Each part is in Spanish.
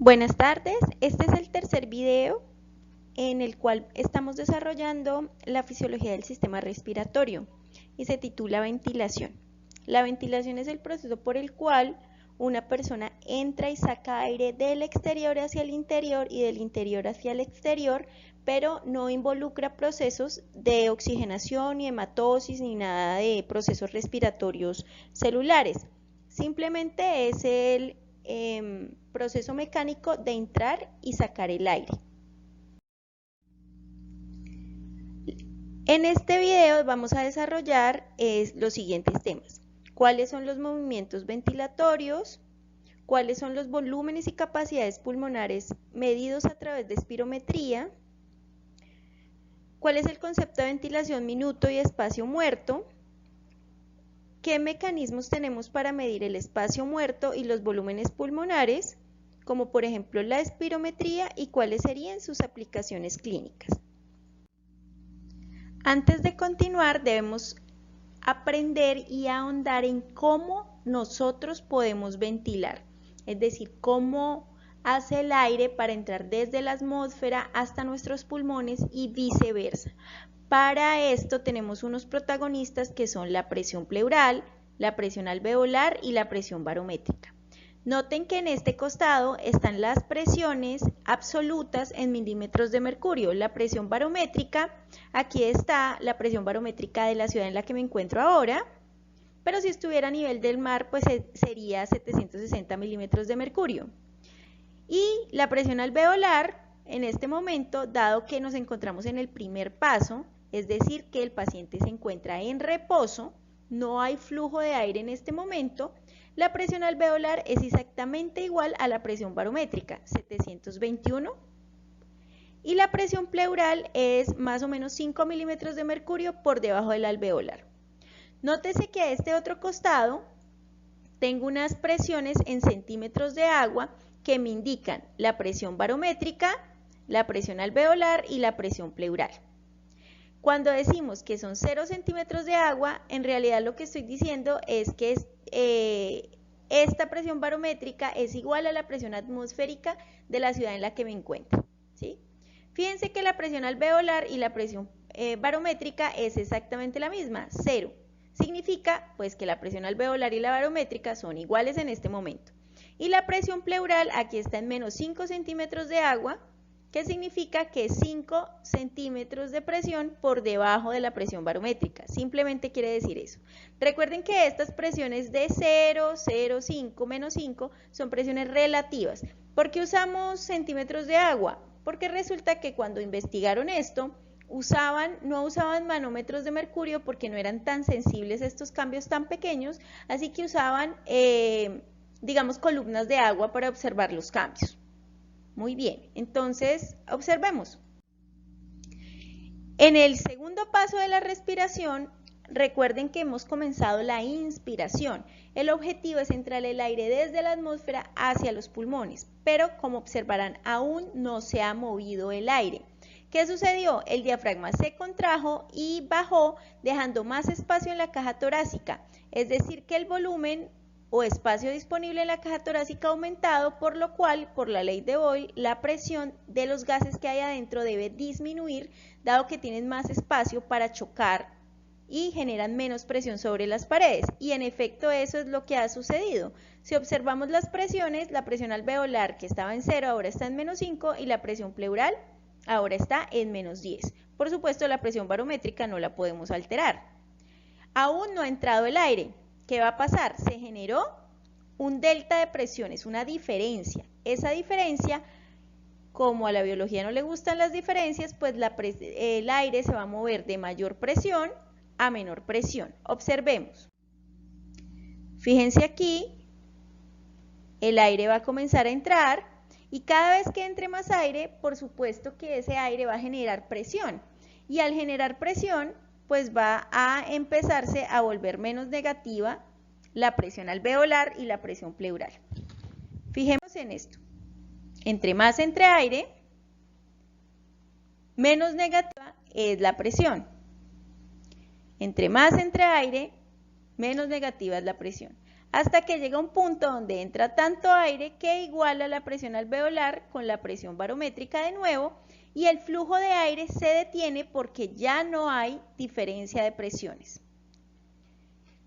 Buenas tardes, este es el tercer video en el cual estamos desarrollando la fisiología del sistema respiratorio y se titula ventilación. La ventilación es el proceso por el cual una persona entra y saca aire del exterior hacia el interior y del interior hacia el exterior, pero no involucra procesos de oxigenación ni hematosis ni nada de procesos respiratorios celulares. Simplemente es el proceso mecánico de entrar y sacar el aire. En este video vamos a desarrollar los siguientes temas. ¿Cuáles son los movimientos ventilatorios? ¿Cuáles son los volúmenes y capacidades pulmonares medidos a través de espirometría? ¿Cuál es el concepto de ventilación minuto y espacio muerto? ¿Qué mecanismos tenemos para medir el espacio muerto y los volúmenes pulmonares, como por ejemplo la espirometría, y cuáles serían sus aplicaciones clínicas? Antes de continuar, debemos aprender y ahondar en cómo nosotros podemos ventilar, es decir, cómo hace el aire para entrar desde la atmósfera hasta nuestros pulmones y viceversa. Para esto tenemos unos protagonistas que son la presión pleural, la presión alveolar y la presión barométrica. Noten que en este costado están las presiones absolutas en milímetros de mercurio. La presión barométrica, aquí está la presión barométrica de la ciudad en la que me encuentro ahora, pero si estuviera a nivel del mar, pues sería 760 milímetros de mercurio. Y la presión alveolar, en este momento, dado que nos encontramos en el primer paso, es decir, que el paciente se encuentra en reposo, no hay flujo de aire en este momento, la presión alveolar es exactamente igual a la presión barométrica, 721, y la presión pleural es más o menos 5 milímetros de mercurio por debajo del alveolar. Nótese que a este otro costado tengo unas presiones en centímetros de agua que me indican la presión barométrica, la presión alveolar y la presión pleural. Cuando decimos que son 0 centímetros de agua, en realidad lo que estoy diciendo es que esta presión barométrica es igual a la presión atmosférica de la ciudad en la que me encuentro, ¿sí? Fíjense que la presión alveolar y la presión barométrica es exactamente la misma, 0. Significa pues que la presión alveolar y la barométrica son iguales en este momento. Y la presión pleural aquí está en menos 5 centímetros de agua, que significa que es 5 centímetros de presión por debajo de la presión barométrica. Simplemente quiere decir eso. Recuerden que estas presiones de 0, 0, 5, menos 5 son presiones relativas. ¿Por qué usamos centímetros de agua? Porque resulta que cuando investigaron esto, no usaban manómetros de mercurio porque no eran tan sensibles a estos cambios tan pequeños, así que usaban, digamos, columnas de agua para observar los cambios. Muy bien, entonces observemos. En el segundo paso de la respiración, recuerden que hemos comenzado la inspiración. El objetivo es entrar el aire desde la atmósfera hacia los pulmones, pero como observarán, aún no se ha movido el aire. ¿Qué sucedió? El diafragma se contrajo y bajó, dejando más espacio en la caja torácica, es decir, que el volumen o espacio disponible en la caja torácica ha aumentado, por lo cual, por la ley de Boyle, la presión de los gases que hay adentro debe disminuir, dado que tienen más espacio para chocar y generan menos presión sobre las paredes. Y en efecto eso es lo que ha sucedido. Si observamos las presiones, la presión alveolar que estaba en 0 ahora está en menos 5 y la presión pleural ahora está en menos 10. Por supuesto, la presión barométrica no la podemos alterar. Aún no ha entrado el aire. ¿Qué va a pasar? Se generó un delta de presiones, una diferencia. Esa diferencia, como a la biología no le gustan las diferencias, pues el aire se va a mover de mayor presión a menor presión. Observemos. Fíjense aquí, el aire va a comenzar a entrar y cada vez que entre más aire, por supuesto que ese aire va a generar presión. Y al generar presión, pues va a empezarse a volver menos negativa la presión alveolar y la presión pleural. Fijémonos en esto. Entre más entre aire, menos negativa es la presión. Entre más entre aire, menos negativa es la presión. hasta que llega un punto donde entra tanto aire que iguala la presión alveolar con la presión barométrica de nuevo y el flujo de aire se detiene porque ya no hay diferencia de presiones.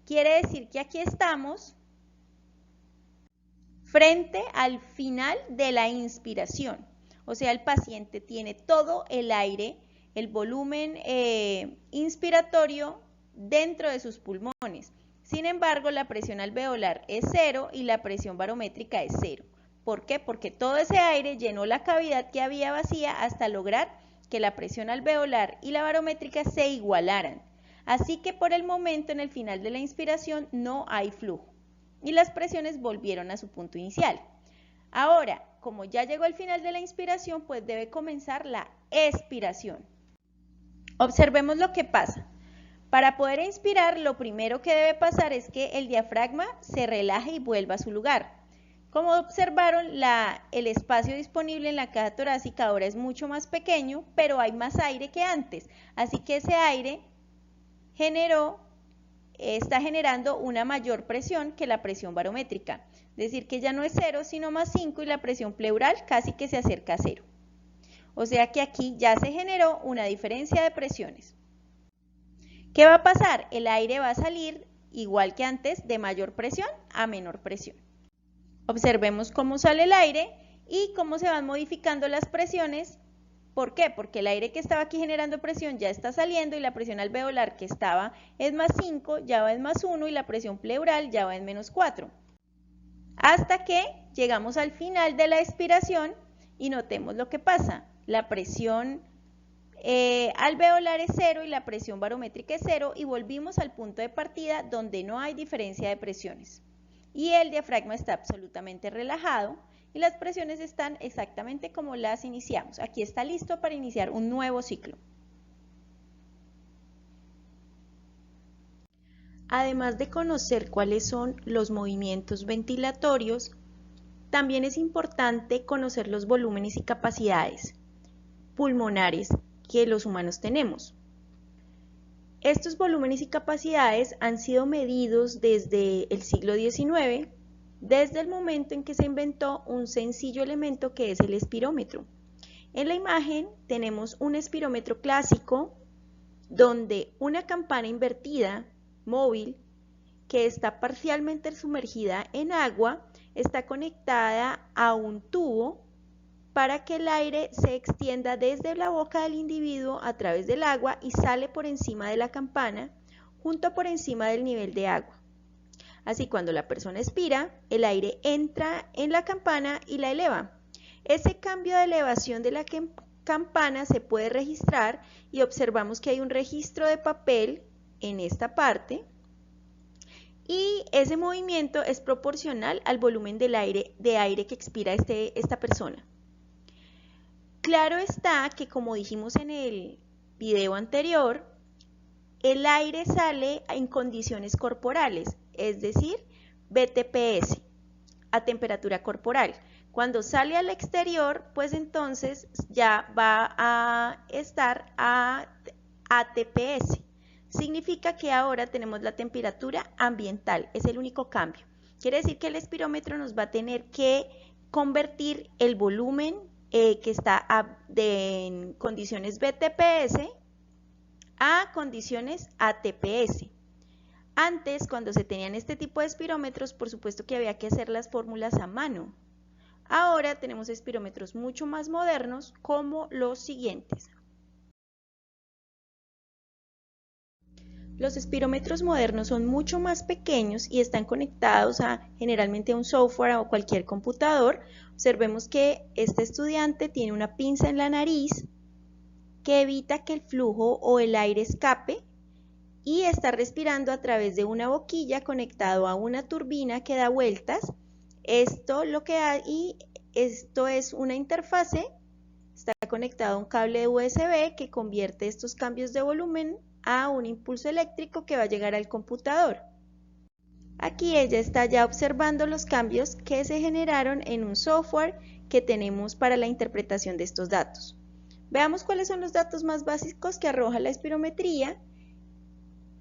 Quiere decir que aquí estamos frente al final de la inspiración. O sea, el paciente tiene todo el aire, el volumen inspiratorio dentro de sus pulmones. Sin embargo, la presión alveolar es 0 y la presión barométrica es 0. ¿Por qué? Porque todo ese aire llenó la cavidad que había vacía hasta lograr que la presión alveolar y la barométrica se igualaran. Así que por el momento, en el final de la inspiración, no hay flujo y las presiones volvieron a su punto inicial. Ahora, como ya llegó el final de la inspiración, pues debe comenzar la expiración. Observemos lo que pasa. Para poder inspirar, lo primero que debe pasar es que el diafragma se relaje y vuelva a su lugar. Como observaron, el espacio disponible en la caja torácica ahora es mucho más pequeño, pero hay más aire que antes. Así que ese aire está generando una mayor presión que la presión barométrica. Es decir, que ya no es 0, sino más 5 y la presión pleural casi que se acerca a 0. O sea que aquí ya se generó una diferencia de presiones. ¿Qué va a pasar? El aire va a salir, igual que antes, de mayor presión a menor presión. Observemos cómo sale el aire y cómo se van modificando las presiones. ¿Por qué? Porque el aire que estaba aquí generando presión ya está saliendo y la presión alveolar que estaba en más 5 ya va en más 1 y la presión pleural ya va en menos 4. Hasta que llegamos al final de la expiración y notemos lo que pasa. La presión alveolar es 0 y la presión barométrica es 0 y volvimos al punto de partida donde no hay diferencia de presiones. Y el diafragma está absolutamente relajado y las presiones están exactamente como las iniciamos. Aquí está listo para iniciar un nuevo ciclo. Además de conocer cuáles son los movimientos ventilatorios, también es importante conocer los volúmenes y capacidades pulmonares que los humanos tenemos. Estos volúmenes y capacidades han sido medidos desde el siglo XIX, desde el momento en que se inventó un sencillo elemento que es el espirómetro. En la imagen tenemos un espirómetro clásico donde una campana invertida, móvil, que está parcialmente sumergida en agua, está conectada a un tubo para que el aire se extienda desde la boca del individuo a través del agua y sale por encima de la campana, junto por encima del nivel de agua. Así, cuando la persona expira, el aire entra en la campana y la eleva. Ese cambio de elevación de la campana se puede registrar y observamos que hay un registro de papel en esta parte y ese movimiento es proporcional al volumen de aire que expira esta persona. Claro está que, como dijimos en el video anterior, el aire sale en condiciones corporales, es decir, BTPS, a temperatura corporal. Cuando sale al exterior, pues entonces ya va a estar a ATPS. Significa que ahora tenemos la temperatura ambiental, es el único cambio. Quiere decir que el espirómetro nos va a tener que convertir el volumen que está en condiciones BTPS a condiciones ATPS. Antes, cuando se tenían este tipo de espirómetros, por supuesto que había que hacer las fórmulas a mano. Ahora tenemos espirómetros mucho más modernos como los siguientes. Los espirómetros modernos son mucho más pequeños y están conectados generalmente a un software o cualquier computador. Observemos que este estudiante tiene una pinza en la nariz que evita que el flujo o el aire escape y está respirando a través de una boquilla conectado a una turbina que da vueltas. Esto es una interfase, está conectado a un cable de USB que convierte estos cambios de volumen a un impulso eléctrico que va a llegar al computador. Aquí ella está ya observando los cambios que se generaron en un software que tenemos para la interpretación de estos datos. Veamos cuáles son los datos más básicos que arroja la espirometría,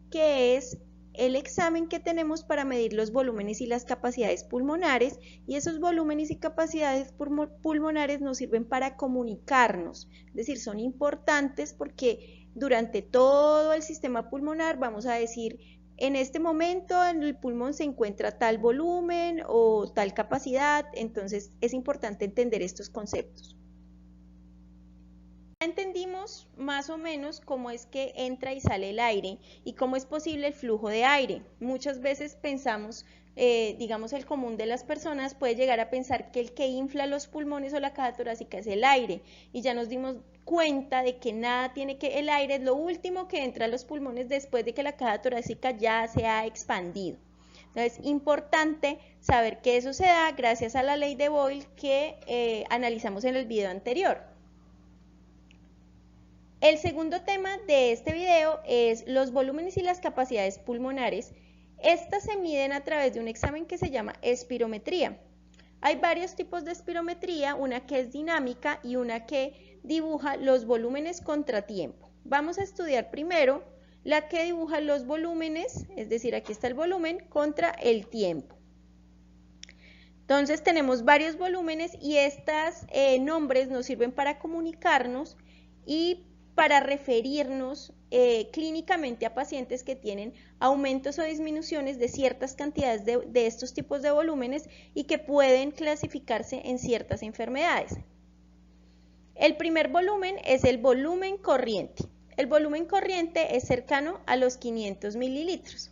que es el examen que tenemos para medir los volúmenes y las capacidades pulmonares, y esos volúmenes y capacidades pulmonares nos sirven para comunicarnos, es decir, son importantes porque durante todo el sistema pulmonar vamos a decir, en este momento en el pulmón se encuentra tal volumen o tal capacidad, entonces es importante entender estos conceptos. Ya entendimos más o menos cómo es que entra y sale el aire y cómo es posible el flujo de aire. Muchas veces pensamos, digamos el común de las personas puede llegar a pensar que el que infla los pulmones o la caja torácica es el aire, y ya nos dimos cuenta de que nada tiene que, el aire es lo último que entra a los pulmones después de que la caja torácica ya se ha expandido. Entonces es importante saber que eso se da gracias a la ley de Boyle que analizamos en el video anterior. El segundo tema de este video es los volúmenes y las capacidades pulmonares. Estas se miden a través de un examen que se llama espirometría. Hay varios tipos de espirometría, una que es dinámica y una que dibuja los volúmenes contratiempo. Vamos a estudiar primero la que dibuja los volúmenes, es decir, aquí está el volumen contra el tiempo. Entonces tenemos varios volúmenes y estos nombres nos sirven para comunicarnos y para referirnos clínicamente a pacientes que tienen aumentos o disminuciones de ciertas cantidades de estos tipos de volúmenes y que pueden clasificarse en ciertas enfermedades. El primer volumen es el volumen corriente. El volumen corriente es cercano a los 500 mililitros.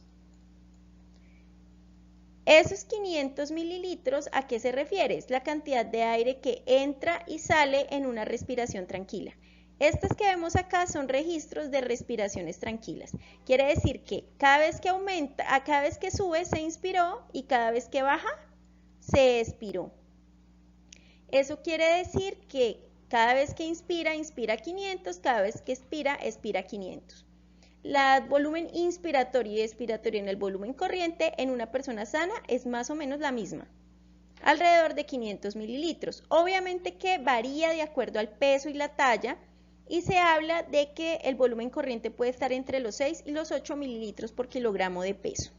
Esos 500 mililitros, ¿a qué se refiere? Es la cantidad de aire que entra y sale en una respiración tranquila. Estas que vemos acá son registros de respiraciones tranquilas. Quiere decir que cada vez que aumenta, cada vez que sube se inspiró y cada vez que baja se expiró. Eso quiere decir que cada vez que inspira, inspira 500, cada vez que expira, expira 500. El volumen inspiratorio y expiratorio en el volumen corriente en una persona sana es más o menos la misma, alrededor de 500 mililitros. Obviamente que varía de acuerdo al peso y la talla, y se habla de que el volumen corriente puede estar entre los 6 y los 8 mililitros por kilogramo de peso.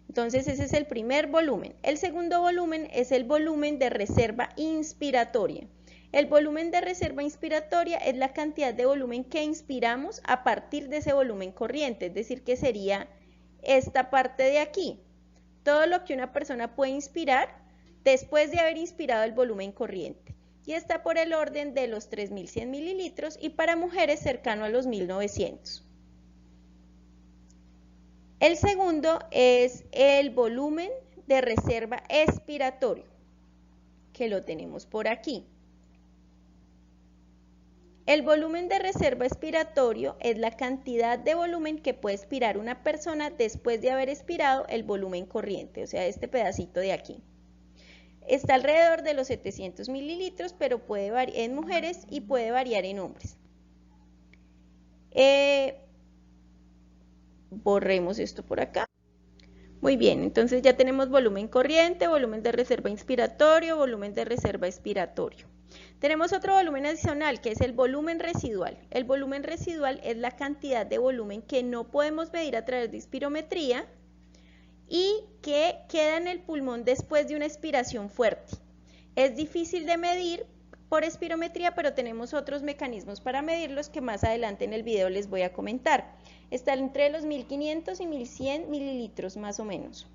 Entonces ese es el primer volumen. El segundo volumen es el volumen de reserva inspiratoria. El volumen de reserva inspiratoria es la cantidad de volumen que inspiramos a partir de ese volumen corriente, es decir, que sería esta parte de aquí. Todo lo que una persona puede inspirar después de haber inspirado el volumen corriente. Y está por el orden de los 3.100 mililitros y para mujeres cercano a los 1.900. El segundo es el volumen de reserva expiratorio, que lo tenemos por aquí. El volumen de reserva expiratorio es la cantidad de volumen que puede expirar una persona después de haber expirado el volumen corriente, o sea, este pedacito de aquí. Está alrededor de los 700 mililitros, pero puede variar en mujeres y puede variar en hombres. Borremos esto por acá. Muy bien, entonces ya tenemos volumen corriente, volumen de reserva inspiratorio, volumen de reserva expiratorio. Tenemos otro volumen adicional que es el volumen residual. El volumen residual es la cantidad de volumen que no podemos medir a través de espirometría y que queda en el pulmón después de una expiración fuerte. Es difícil de medir por espirometría, pero tenemos otros mecanismos para medirlos que más adelante en el video les voy a comentar. Está entre los 1.500 y 1.100 mililitros más o menos.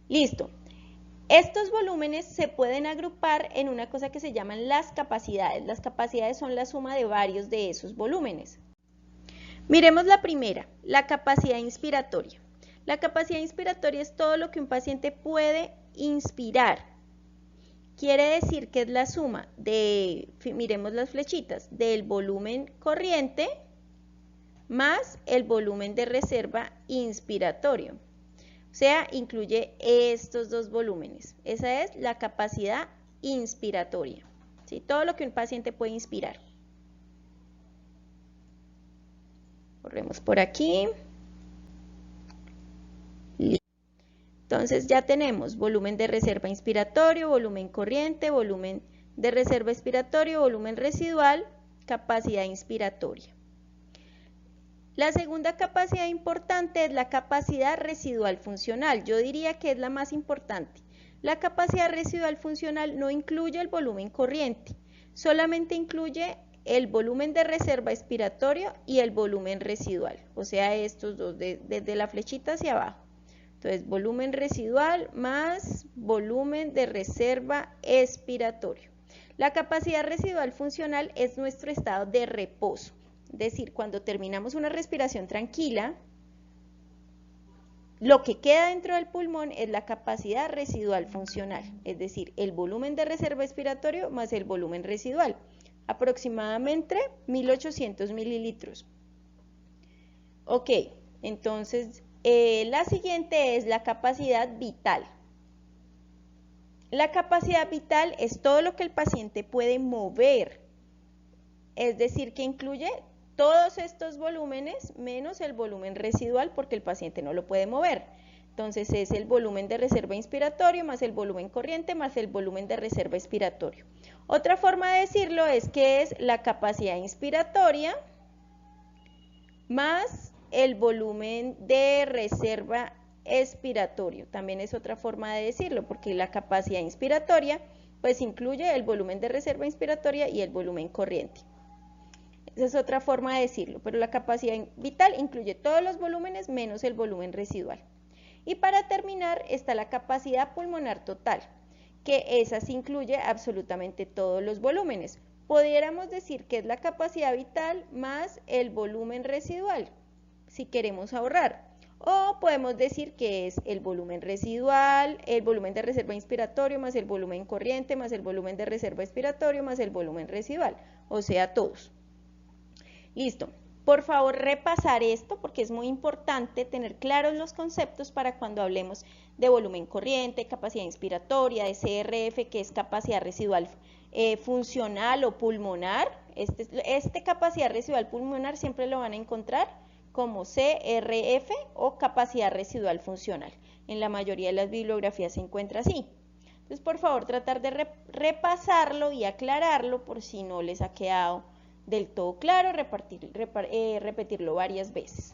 Listo. Estos volúmenes se pueden agrupar en una cosa que se llaman las capacidades. Las capacidades son la suma de varios de esos volúmenes. Miremos la primera, la capacidad inspiratoria. La capacidad inspiratoria es todo lo que un paciente puede inspirar. Quiere decir que es la suma de, miremos las flechitas, del volumen corriente más el volumen de reserva inspiratorio. O sea, incluye estos dos volúmenes. Esa es la capacidad inspiratoria. ¿Sí? Todo lo que un paciente puede inspirar. Corremos por aquí. Entonces ya tenemos volumen de reserva inspiratorio, volumen corriente, volumen de reserva expiratorio, volumen residual, capacidad inspiratoria. La segunda capacidad importante es la capacidad residual funcional. Yo diría que es la más importante. La capacidad residual funcional no incluye el volumen corriente, solamente incluye el volumen de reserva expiratorio y el volumen residual, o sea, estos dos, desde la flechita hacia abajo. Entonces, volumen residual más volumen de reserva expiratorio. La capacidad residual funcional es nuestro estado de reposo, es decir, cuando terminamos una respiración tranquila, lo que queda dentro del pulmón es la capacidad residual funcional, es decir, el volumen de reserva expiratorio más el volumen residual, aproximadamente 1800 mililitros. Ok, entonces la siguiente es la capacidad vital. La capacidad vital es todo lo que el paciente puede mover, es decir, que incluye todos estos volúmenes menos el volumen residual porque el paciente no lo puede mover. Entonces es el volumen de reserva inspiratorio más el volumen corriente más el volumen de reserva expiratorio. Otra forma de decirlo es que es la capacidad inspiratoria más el volumen de reserva expiratorio. También es otra forma de decirlo porque la capacidad inspiratoria pues incluye el volumen de reserva inspiratoria y el volumen corriente. Esa es otra forma de decirlo, pero la capacidad vital incluye todos los volúmenes menos el volumen residual. Y para terminar está la capacidad pulmonar total, que esa sí incluye absolutamente todos los volúmenes. Pudiéramos decir que es la capacidad vital más el volumen residual, si queremos ahorrar. O podemos decir que es el volumen residual, el volumen de reserva inspiratorio más el volumen corriente más el volumen de reserva expiratorio más el volumen residual, o sea, todos. Listo. Por favor, repasar esto porque es muy importante tener claros los conceptos para cuando hablemos de volumen corriente, capacidad inspiratoria, de CRF, que es capacidad residual funcional o pulmonar. Este capacidad residual pulmonar siempre lo van a encontrar como CRF o capacidad residual funcional. En la mayoría de las bibliografías se encuentra así. Entonces, por favor, tratar de repasarlo y aclararlo por si no les ha quedado del todo claro, repetirlo varias veces.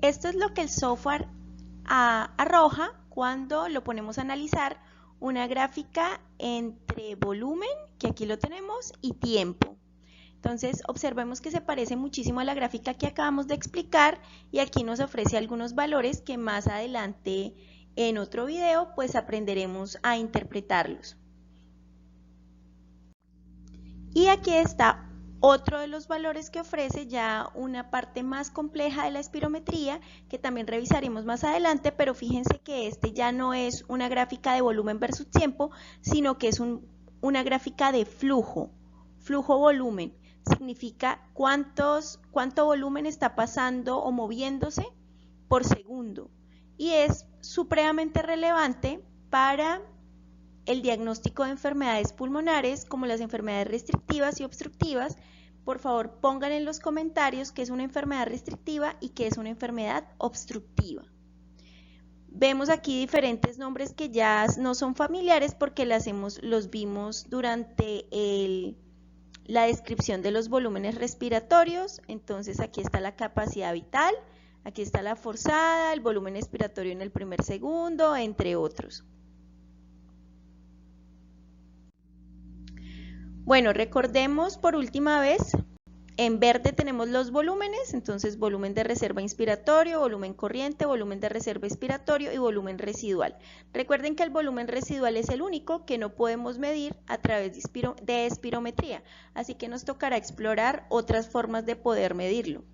Esto es lo que el software arroja cuando lo ponemos a analizar una gráfica entre volumen, que aquí lo tenemos, y tiempo. Entonces, observemos que se parece muchísimo a la gráfica que acabamos de explicar y aquí nos ofrece algunos valores que más adelante en otro video pues aprenderemos a interpretarlos. Y aquí está otro de los valores que ofrece ya una parte más compleja de la espirometría que también revisaremos más adelante, pero fíjense que este ya no es una gráfica de volumen versus tiempo, sino que es una gráfica de flujo, flujo-volumen. Significa cuánto volumen está pasando o moviéndose por segundo y es supremamente relevante para el diagnóstico de enfermedades pulmonares como las enfermedades restrictivas y obstructivas. Por favor, pongan en los comentarios qué es una enfermedad restrictiva y qué es una enfermedad obstructiva. Vemos aquí diferentes nombres que ya no son familiares porque los vimos durante la descripción de los volúmenes respiratorios. Entonces aquí está la capacidad vital, aquí está la forzada, el volumen expiratorio en el primer segundo, entre otros. Bueno, recordemos por última vez, en verde tenemos los volúmenes, entonces volumen de reserva inspiratorio, volumen corriente, volumen de reserva expiratorio y volumen residual. Recuerden que el volumen residual es el único que no podemos medir a través de espirometría, así que nos tocará explorar otras formas de poder medirlo.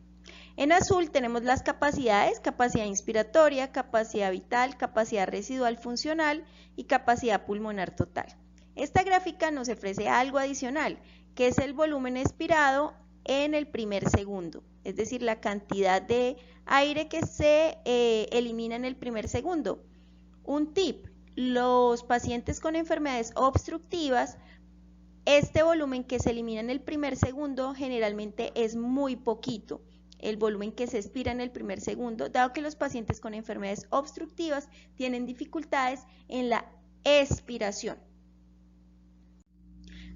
En azul tenemos las capacidades, capacidad inspiratoria, capacidad vital, capacidad residual funcional y capacidad pulmonar total. Esta gráfica nos ofrece algo adicional, que es el volumen expirado en el primer segundo, es decir, la cantidad de aire que se elimina en el primer segundo. Un tip, los pacientes con enfermedades obstructivas, este volumen que se elimina en el primer segundo generalmente es muy poquito, el volumen que se expira en el primer segundo, dado que los pacientes con enfermedades obstructivas tienen dificultades en la expiración.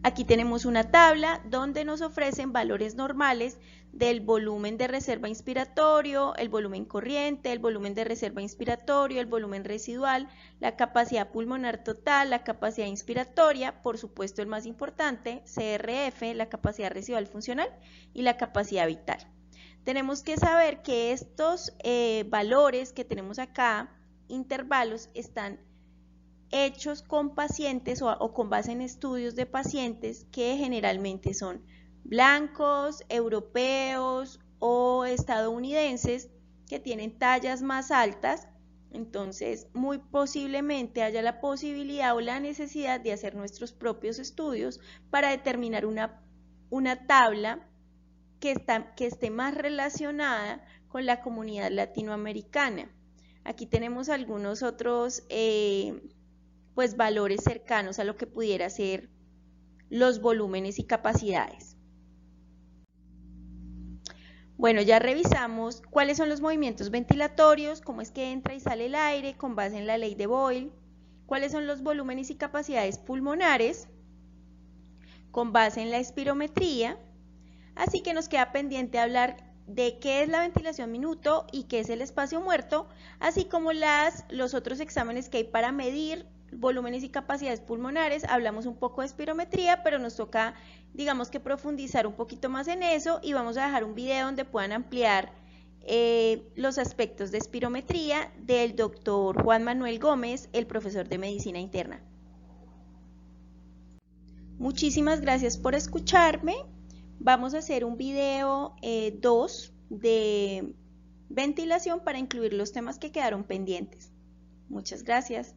Aquí tenemos una tabla donde nos ofrecen valores normales del volumen de reserva inspiratorio, el volumen corriente, el volumen de reserva inspiratorio, el volumen residual, la capacidad pulmonar total, la capacidad inspiratoria, por supuesto el más importante, CRF, la capacidad residual funcional y la capacidad vital. Tenemos que saber que estos valores que tenemos acá, intervalos, están hechos con pacientes o con base en estudios de pacientes que generalmente son blancos, europeos o estadounidenses que tienen tallas más altas. Entonces, muy posiblemente haya la posibilidad o la necesidad de hacer nuestros propios estudios para determinar una tabla que esté más relacionada con la comunidad latinoamericana. Aquí tenemos algunos otros pues valores cercanos a lo que pudiera ser los volúmenes y capacidades. Bueno, ya revisamos cuáles son los movimientos ventilatorios, cómo es que entra y sale el aire con base en la ley de Boyle, cuáles son los volúmenes y capacidades pulmonares con base en la espirometría, así que nos queda pendiente hablar de qué es la ventilación minuto y qué es el espacio muerto, así como los otros exámenes que hay para medir volúmenes y capacidades pulmonares. Hablamos un poco de espirometría, pero nos toca, digamos que profundizar un poquito más en eso y vamos a dejar un video donde puedan ampliar los aspectos de espirometría del doctor Juan Manuel Gómez, el profesor de medicina interna. Muchísimas gracias por escucharme. Vamos a hacer un video 2 de ventilación para incluir los temas que quedaron pendientes. Muchas gracias.